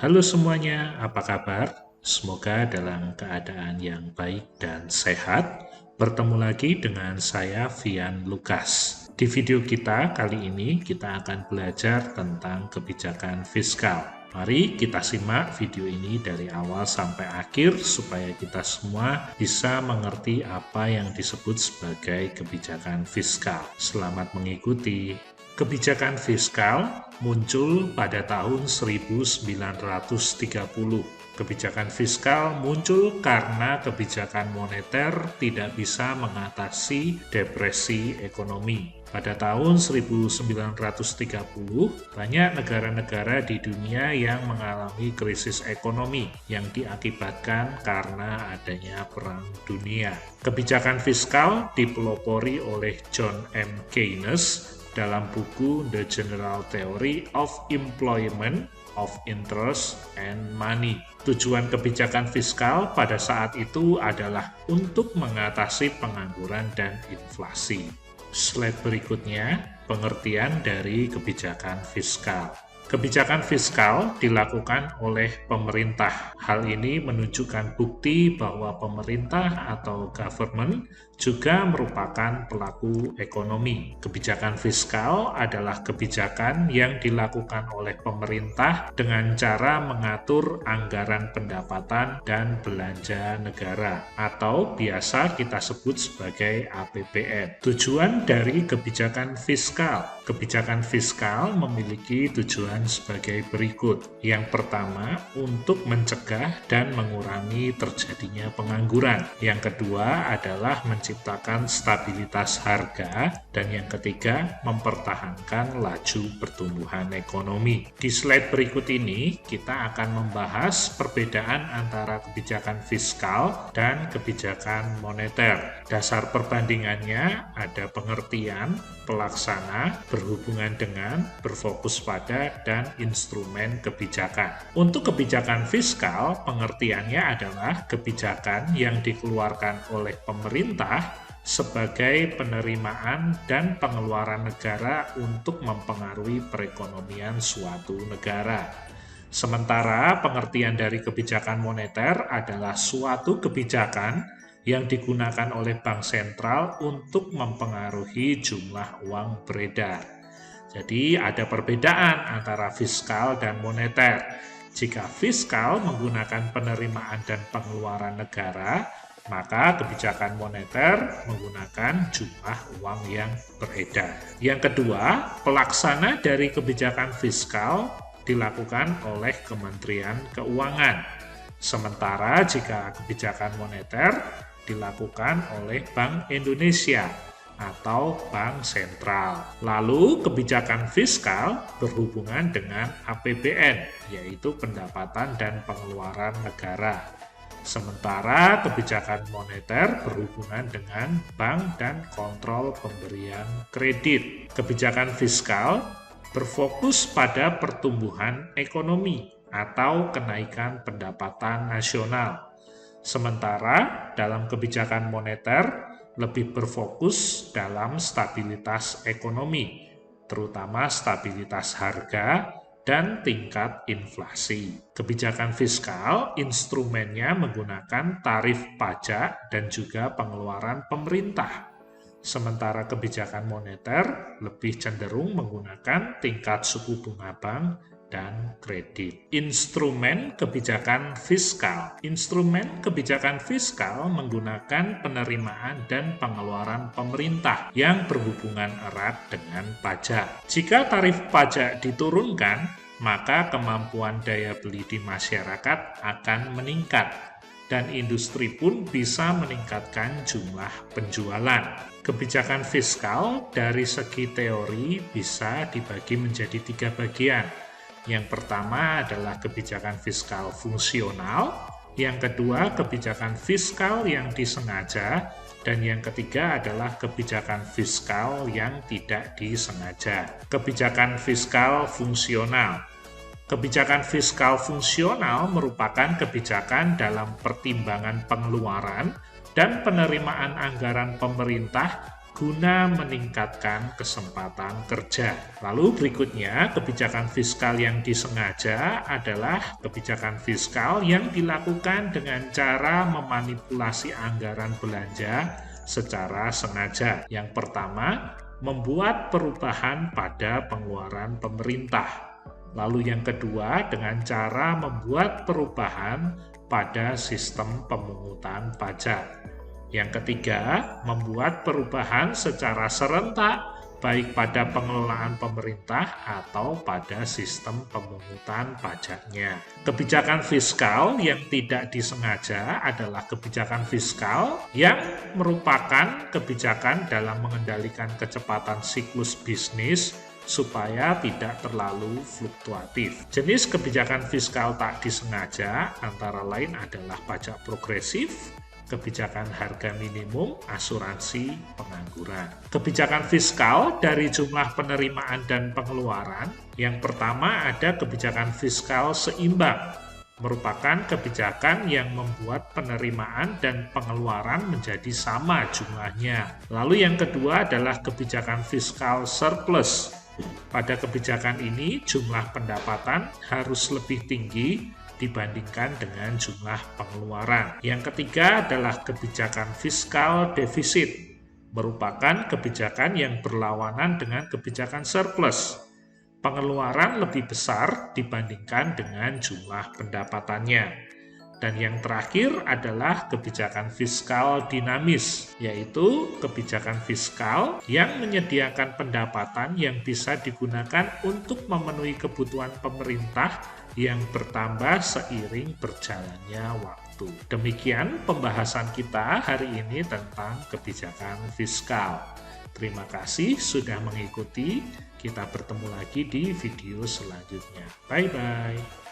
Halo semuanya, apa kabar? Semoga dalam keadaan yang baik dan sehat. Bertemu lagi dengan saya, Vian Lukas. Di video kita kali ini, kita akan belajar tentang kebijakan fiskal. Mari kita simak video ini dari awal sampai akhir supaya kita semua bisa mengerti apa yang disebut sebagai kebijakan fiskal. Selamat mengikuti. Kebijakan fiskal muncul pada tahun 1930. Kebijakan fiskal muncul karena kebijakan moneter tidak bisa mengatasi depresi ekonomi. Pada tahun 1930, banyak negara-negara di dunia yang mengalami krisis ekonomi yang diakibatkan karena adanya Perang Dunia. Kebijakan fiskal dipelopori oleh John M. Keynes dalam buku The General Theory of Employment, of Interest and Money. Tujuan kebijakan fiskal pada saat itu adalah untuk mengatasi pengangguran dan inflasi. Slide berikutnya, pengertian dari kebijakan fiskal. Kebijakan fiskal dilakukan oleh pemerintah. Hal ini menunjukkan bukti bahwa pemerintah atau government juga merupakan pelaku ekonomi. Kebijakan fiskal adalah kebijakan yang dilakukan oleh pemerintah dengan cara mengatur anggaran pendapatan dan belanja negara, atau biasa kita sebut sebagai APBN. Tujuan dari kebijakan fiskal. Kebijakan fiskal memiliki tujuan sebagai berikut. Yang pertama, untuk mencegah dan mengurangi terjadinya pengangguran. Yang kedua adalah menciptakan stabilitas harga. Dan yang ketiga, mempertahankan laju pertumbuhan ekonomi. Di slide berikut ini, kita akan membahas perbedaan antara kebijakan fiskal dan kebijakan moneter. Dasar perbandingannya ada pengertian, pelaksana, berhubungan dengan, berfokus pada, dan instrumen kebijakan. Untuk kebijakan fiskal, pengertiannya adalah kebijakan yang dikeluarkan oleh pemerintah sebagai penerimaan dan pengeluaran negara untuk mempengaruhi perekonomian suatu negara. Sementara pengertian dari kebijakan moneter adalah suatu kebijakan yang digunakan oleh bank sentral untuk mempengaruhi jumlah uang beredar. Jadi ada perbedaan antara fiskal dan moneter. Jika fiskal menggunakan penerimaan dan pengeluaran negara, maka kebijakan moneter menggunakan jumlah uang yang beredar. Yang kedua, pelaksana dari kebijakan fiskal dilakukan oleh Kementerian Keuangan. Sementara jika kebijakan moneter dilakukan oleh Bank Indonesia atau Bank Sentral. Lalu kebijakan fiskal berhubungan dengan APBN, yaitu pendapatan dan pengeluaran negara. Sementara kebijakan moneter berhubungan dengan bank dan kontrol pemberian kredit. Kebijakan fiskal berfokus pada pertumbuhan ekonomi atau kenaikan pendapatan nasional. Sementara dalam kebijakan moneter lebih berfokus dalam stabilitas ekonomi, terutama stabilitas harga dan tingkat inflasi. Kebijakan fiskal, instrumennya menggunakan tarif pajak dan juga pengeluaran pemerintah. Sementara kebijakan moneter lebih cenderung menggunakan tingkat suku bunga bank dan kredit. Instrumen kebijakan fiskal. Instrumen kebijakan fiskal menggunakan penerimaan dan pengeluaran pemerintah yang berhubungan erat dengan pajak. Jika tarif pajak diturunkan, maka kemampuan daya beli di masyarakat akan meningkat dan industri pun bisa meningkatkan jumlah penjualan. Kebijakan fiskal dari segi teori bisa dibagi menjadi 3 bagian. Yang pertama adalah kebijakan fiskal fungsional, yang kedua kebijakan fiskal yang disengaja, dan yang ketiga adalah kebijakan fiskal yang tidak disengaja. Kebijakan fiskal fungsional. Kebijakan fiskal fungsional merupakan kebijakan dalam pertimbangan pengeluaran dan penerimaan anggaran pemerintah guna meningkatkan kesempatan kerja. Lalu berikutnya, kebijakan fiskal yang disengaja adalah kebijakan fiskal yang dilakukan dengan cara memanipulasi anggaran belanja secara sengaja. Yang pertama, membuat perubahan pada pengeluaran pemerintah. Lalu yang kedua, dengan cara membuat perubahan pada sistem pemungutan pajak. Yang ketiga, membuat perubahan secara serentak baik pada pengelolaan pemerintah atau pada sistem pemungutan pajaknya. Kebijakan fiskal yang tidak disengaja adalah kebijakan fiskal yang merupakan kebijakan dalam mengendalikan kecepatan siklus bisnis supaya tidak terlalu fluktuatif. Jenis kebijakan fiskal tak disengaja antara lain adalah pajak progresif, kebijakan harga minimum, asuransi pengangguran. Kebijakan fiskal dari jumlah penerimaan dan pengeluaran. Yang pertama ada kebijakan fiskal seimbang, merupakan kebijakan yang membuat penerimaan dan pengeluaran menjadi sama jumlahnya. Lalu yang kedua adalah kebijakan fiskal surplus. Pada kebijakan ini, jumlah pendapatan harus lebih tinggi dibandingkan dengan jumlah pengeluaran. Yang ketiga adalah kebijakan fiskal defisit, merupakan kebijakan yang berlawanan dengan kebijakan surplus. Pengeluaran lebih besar dibandingkan dengan jumlah pendapatannya. Dan yang terakhir adalah kebijakan fiskal dinamis, yaitu kebijakan fiskal yang menyediakan pendapatan yang bisa digunakan untuk memenuhi kebutuhan pemerintah yang bertambah seiring berjalannya waktu. Demikian pembahasan kita hari ini tentang kebijakan fiskal. Terima kasih sudah mengikuti. Kita bertemu lagi di video selanjutnya. Bye-bye.